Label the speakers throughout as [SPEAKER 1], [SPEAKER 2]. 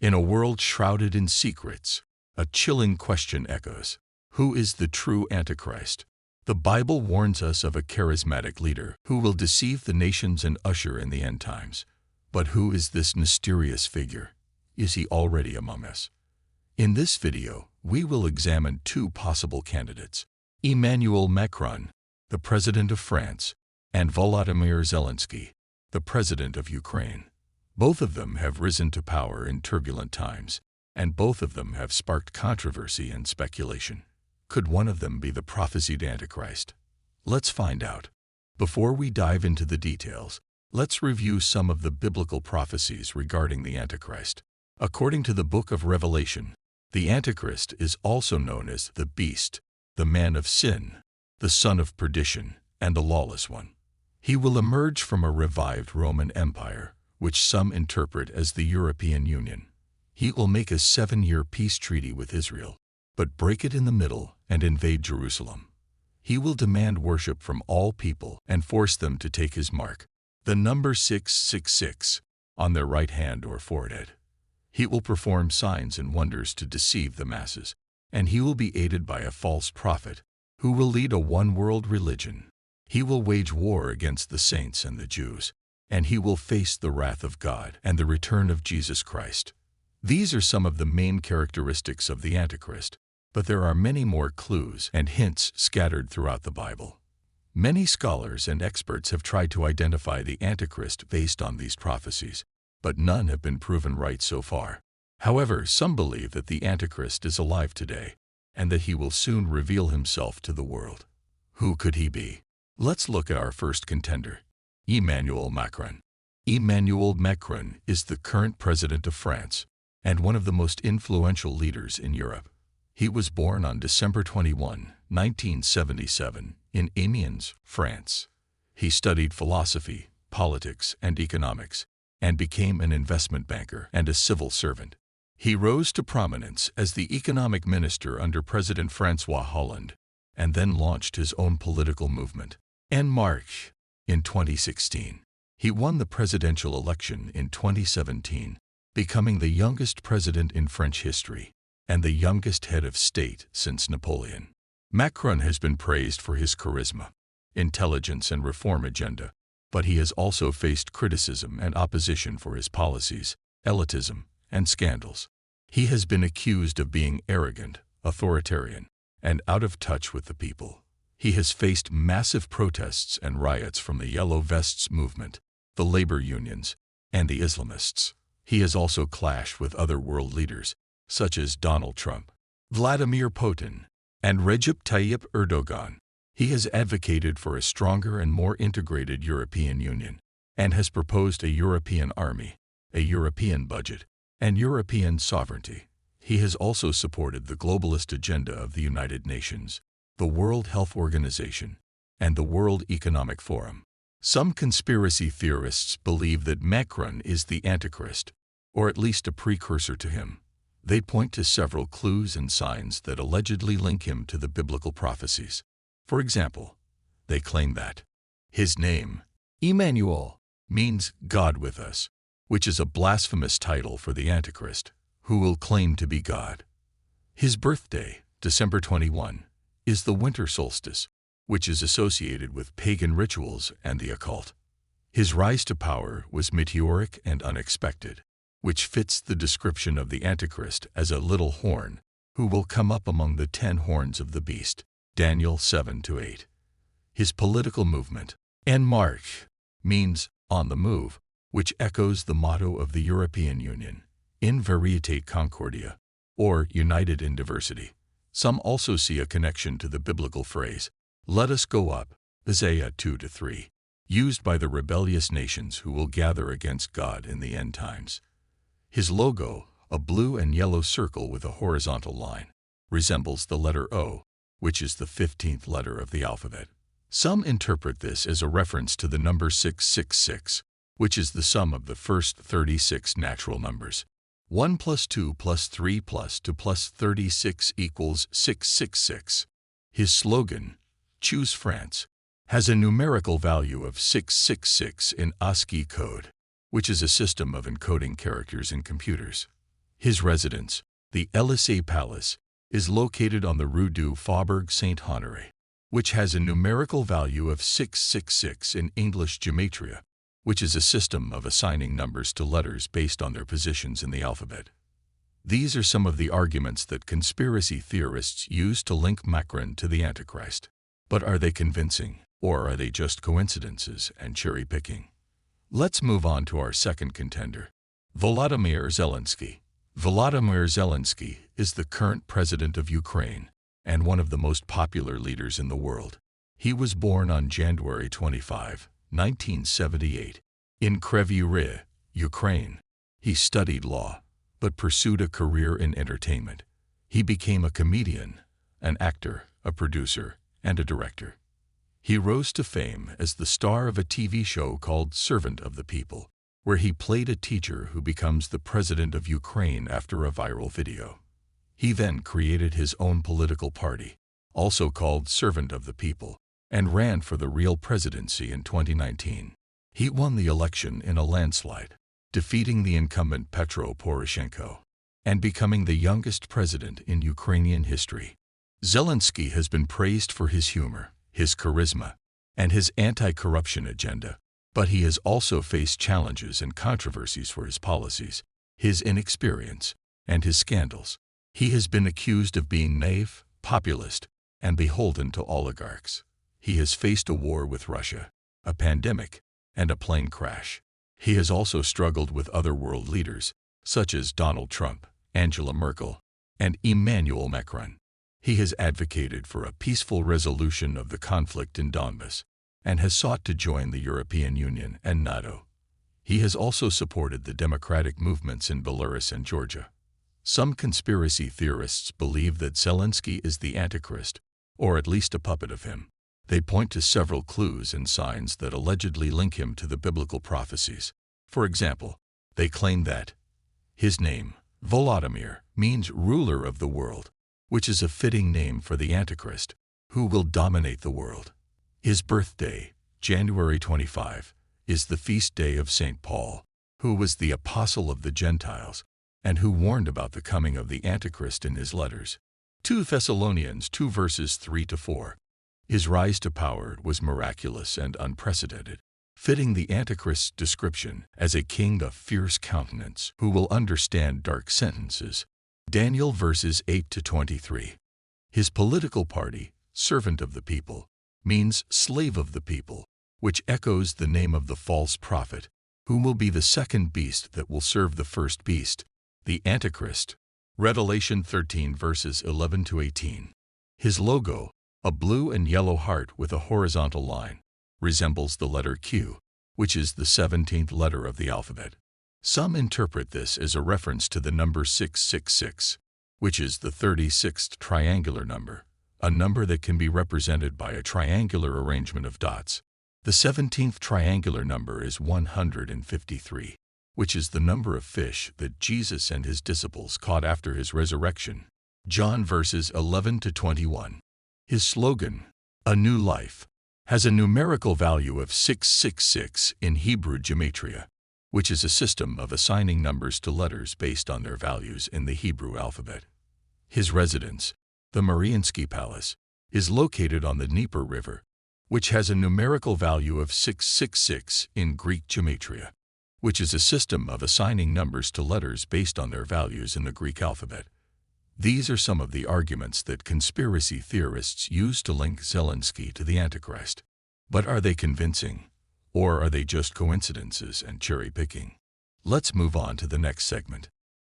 [SPEAKER 1] In a world shrouded in secrets, a chilling question echoes. Who is the true Antichrist? The Bible warns us of a charismatic leader who will deceive the nations and usher in the end times. But who is this mysterious figure? Is he already among us? In this video, we will examine two possible candidates: Emmanuel Macron, the President of France, and Volodymyr Zelensky, the President of Ukraine. Both of them have risen to power in turbulent times, and both of them have sparked controversy and speculation. Could one of them be the prophesied Antichrist? Let's find out. Before we dive into the details, let's review some of the biblical prophecies regarding the Antichrist. According to the book of Revelation, the Antichrist is also known as the Beast, the Man of Sin, the Son of Perdition, and the Lawless One. He will emerge from a revived Roman Empire, which some interpret as the European Union. He will make a 7-year peace treaty with Israel, but break it in the middle and invade Jerusalem. He will demand worship from all people and force them to take his mark, the number 666, on their right hand or forehead. He will perform signs and wonders to deceive the masses, and he will be aided by a false prophet who will lead a one-world religion. He will wage war against the saints and the Jews, and he will face the wrath of God and the return of Jesus Christ. These are some of the main characteristics of the Antichrist, but there are many more clues and hints scattered throughout the Bible. Many scholars and experts have tried to identify the Antichrist based on these prophecies, but none have been proven right so far. However, some believe that the Antichrist is alive today, and that he will soon reveal himself to the world. Who could he be? Let's look at our first contender, Emmanuel Macron. Emmanuel Macron is the current president of France and one of the most influential leaders in Europe. He was born on December 21, 1977, in Amiens, France. He studied philosophy, politics, and economics, and became an investment banker and a civil servant. He rose to prominence as the economic minister under President François Hollande, and then launched his own political movement, En Marche, in 2016. He won the presidential election in 2017, becoming the youngest president in French history and the youngest head of state since Napoleon. Macron has been praised for his charisma, intelligence, and reform agenda, but he has also faced criticism and opposition for his policies, elitism, and scandals. He has been accused of being arrogant, authoritarian, and out of touch with the people. He has faced massive protests and riots from the Yellow Vests movement, the labor unions, and the Islamists. He has also clashed with other world leaders, such as Donald Trump, Vladimir Putin, and Recep Tayyip Erdogan. He has advocated for a stronger and more integrated European Union, and has proposed a European army, a European budget, and European sovereignty. He has also supported the globalist agenda of the United Nations, the World Health Organization, and the World Economic Forum. Some conspiracy theorists believe that Macron is the Antichrist, or at least a precursor to him. They point to several clues and signs that allegedly link him to the biblical prophecies. For example, they claim that his name, Emmanuel, means God with us, which is a blasphemous title for the Antichrist, who will claim to be God. His birthday, December 21, is the winter solstice, which is associated with pagan rituals and the occult. His rise to power was meteoric and unexpected, which fits the description of the Antichrist as a little horn, who will come up among the 10 horns of the beast, Daniel 7-8. His political movement, En Marche, means on the move, which echoes the motto of the European Union, In Veritate Concordia, or United in Diversity. Some also see a connection to the biblical phrase, Let us go up, Isaiah 2-3, used by the rebellious nations who will gather against God in the end times. His logo, a blue and yellow circle with a horizontal line, resembles the letter O, which is the 15th letter of the alphabet. Some interpret this as a reference to the number 666, which is the sum of the first 36 natural numbers. 1 + 2 + 3 + 2 + 36 equals 666. His slogan, Choose France, has a numerical value of 666 in ASCII code, which is a system of encoding characters in computers. His residence, the Élysée Palace, is located on the Rue du Faubourg Saint-Honoré, which has a numerical value of 666 in English gematria, which is a system of assigning numbers to letters based on their positions in the alphabet. These are some of the arguments that conspiracy theorists use to link Macron to the Antichrist. But are they convincing, or are they just coincidences and cherry-picking? Let's move on to our second contender, Volodymyr Zelensky. Volodymyr Zelensky is the current president of Ukraine and one of the most popular leaders in the world. He was born on January 25, 1978, in Kryvyi Rih, Ukraine. He studied law, but pursued a career in entertainment. He became a comedian, an actor, a producer, and a director. He rose to fame as the star of a TV show called Servant of the People, where he played a teacher who becomes the president of Ukraine after a viral video. He then created his own political party, also called Servant of the People, and ran for the real presidency in 2019. He won the election in a landslide, defeating the incumbent Petro Poroshenko, and becoming the youngest president in Ukrainian history. Zelensky has been praised for his humor, his charisma, and his anti-corruption agenda, but he has also faced challenges and controversies for his policies, his inexperience, and his scandals. He has been accused of being naive, populist, and beholden to oligarchs. He has faced a war with Russia, a pandemic, and a plane crash. He has also struggled with other world leaders, such as Donald Trump, Angela Merkel, and Emmanuel Macron. He has advocated for a peaceful resolution of the conflict in Donbas, and has sought to join the European Union and NATO. He has also supported the democratic movements in Belarus and Georgia. Some conspiracy theorists believe that Zelensky is the Antichrist, or at least a puppet of him. They point to several clues and signs that allegedly link him to the biblical prophecies. For example, they claim that his name, Volodymyr, means ruler of the world, which is a fitting name for the Antichrist, who will dominate the world. His birthday, January 25, is the feast day of St. Paul, who was the apostle of the Gentiles, and who warned about the coming of the Antichrist in his letters. 2 Thessalonians 2 verses 3-4. His rise to power was miraculous and unprecedented, fitting the Antichrist's description as a king of fierce countenance who will understand dark sentences. Daniel verses 8-23. His political party, Servant of the People, means slave of the people, which echoes the name of the false prophet, who will be the second beast that will serve the first beast, the Antichrist. Revelation 13 verses 11-18. His logo, a blue and yellow heart with a horizontal line, resembles the letter Q, which is the 17th letter of the alphabet. Some interpret this as a reference to the number 666, which is the 36th triangular number, a number that can be represented by a triangular arrangement of dots. The 17th triangular number is 153, which is the number of fish that Jesus and his disciples caught after his resurrection. John verses 11-21. His slogan, A New Life, has a numerical value of 666 in Hebrew gematria, which is a system of assigning numbers to letters based on their values in the Hebrew alphabet. His residence, the Mariinsky Palace, is located on the Dnieper River, which has a numerical value of 666 in Greek gematria, which is a system of assigning numbers to letters based on their values in the Greek alphabet. These are some of the arguments that conspiracy theorists use to link Zelensky to the Antichrist. But are they convincing, or are they just coincidences and cherry-picking? Let's move on to the next segment.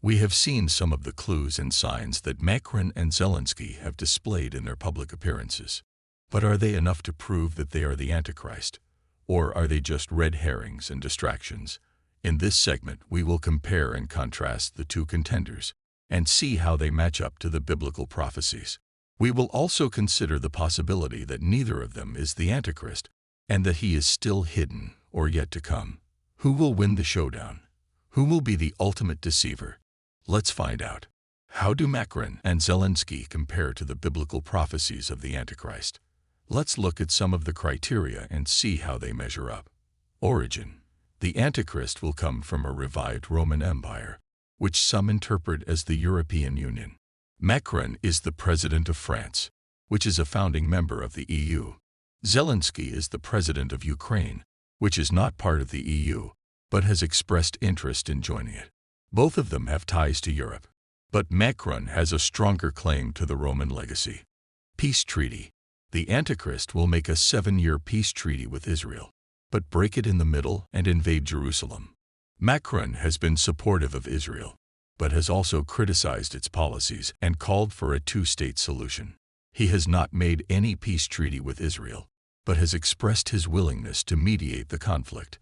[SPEAKER 1] We have seen some of the clues and signs that Macron and Zelensky have displayed in their public appearances. But are they enough to prove that they are the Antichrist, or are they just red herrings and distractions? In this segment, we will compare and contrast the two contenders and see how they match up to the biblical prophecies. We will also consider the possibility that neither of them is the Antichrist and that he is still hidden or yet to come. Who will win the showdown? Who will be the ultimate deceiver? Let's find out. How do Macron and Zelensky compare to the biblical prophecies of the Antichrist? Let's look at some of the criteria and see how they measure up. Origin. The Antichrist will come from a revived Roman Empire, which some interpret as the European Union. Macron is the president of France, which is a founding member of the EU. Zelensky is the president of Ukraine, which is not part of the EU, but has expressed interest in joining it. Both of them have ties to Europe. But Macron has a stronger claim to the Roman legacy. Peace treaty. The Antichrist will make a 7-year peace treaty with Israel, but break it in the middle and invade Jerusalem. Macron has been supportive of Israel, but has also criticized its policies and called for a two-state solution. He has not made any peace treaty with Israel, but has expressed his willingness to mediate the conflict.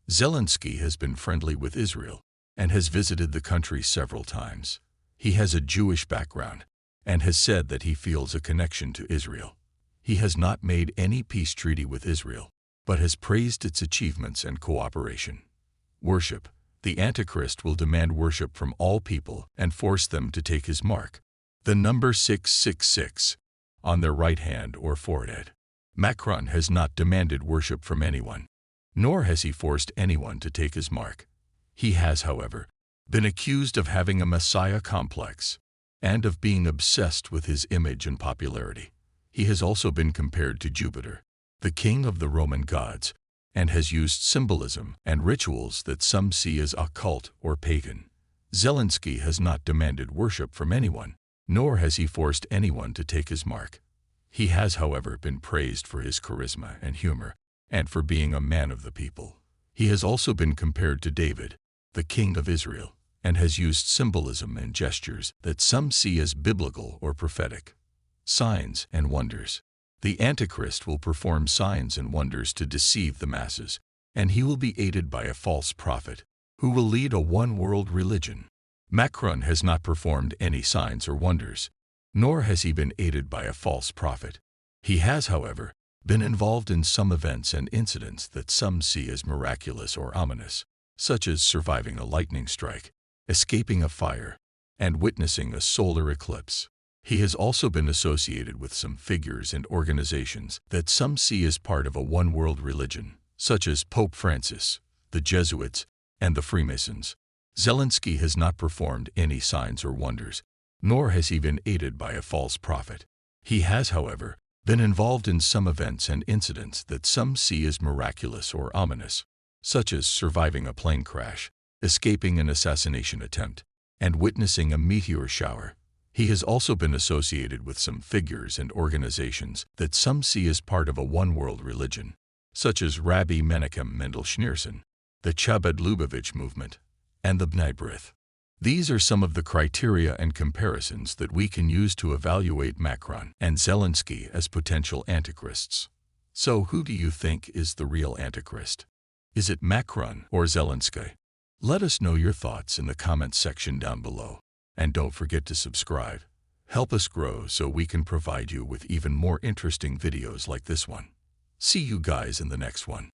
[SPEAKER 1] Zelensky has been friendly with Israel and has visited the country several times. He has a Jewish background and has said that he feels a connection to Israel. He has not made any peace treaty with Israel, but has praised its achievements and cooperation. Worship. The Antichrist will demand worship from all people and force them to take his mark, the number 666, on their right hand or forehead. Macron has not demanded worship from anyone, nor has he forced anyone to take his mark. He has, however, been accused of having a Messiah complex and of being obsessed with his image and popularity. He has also been compared to Jupiter, the king of the Roman gods, and has used symbolism and rituals that some see as occult or pagan. Zelensky has not demanded worship from anyone, nor has he forced anyone to take his mark. He has, however, been praised for his charisma and humor, and for being a man of the people. He has also been compared to David, the king of Israel, and has used symbolism and gestures that some see as biblical or prophetic. Signs and wonders. The Antichrist will perform signs and wonders to deceive the masses, and he will be aided by a false prophet, who will lead a one-world religion. Macron has not performed any signs or wonders, nor has he been aided by a false prophet. He has, however, been involved in some events and incidents that some see as miraculous or ominous, such as surviving a lightning strike, escaping a fire, and witnessing a solar eclipse. He has also been associated with some figures and organizations that some see as part of a one-world religion, such as Pope Francis, the Jesuits, and the Freemasons. Zelensky has not performed any signs or wonders, nor has he been aided by a false prophet. He has, however, been involved in some events and incidents that some see as miraculous or ominous, such as surviving a plane crash, escaping an assassination attempt, and witnessing a meteor shower. He has also been associated with some figures and organizations that some see as part of a one-world religion, such as Rabbi Menachem Mendel Schneerson, the Chabad Lubavitch movement, and the B'nai B'rith. These are some of the criteria and comparisons that we can use to evaluate Macron and Zelensky as potential antichrists. So who do you think is the real antichrist? Is it Macron or Zelensky? Let us know your thoughts in the comments section down below. And don't forget to subscribe. Help us grow so we can provide you with even more interesting videos like this one. See you guys in the next one.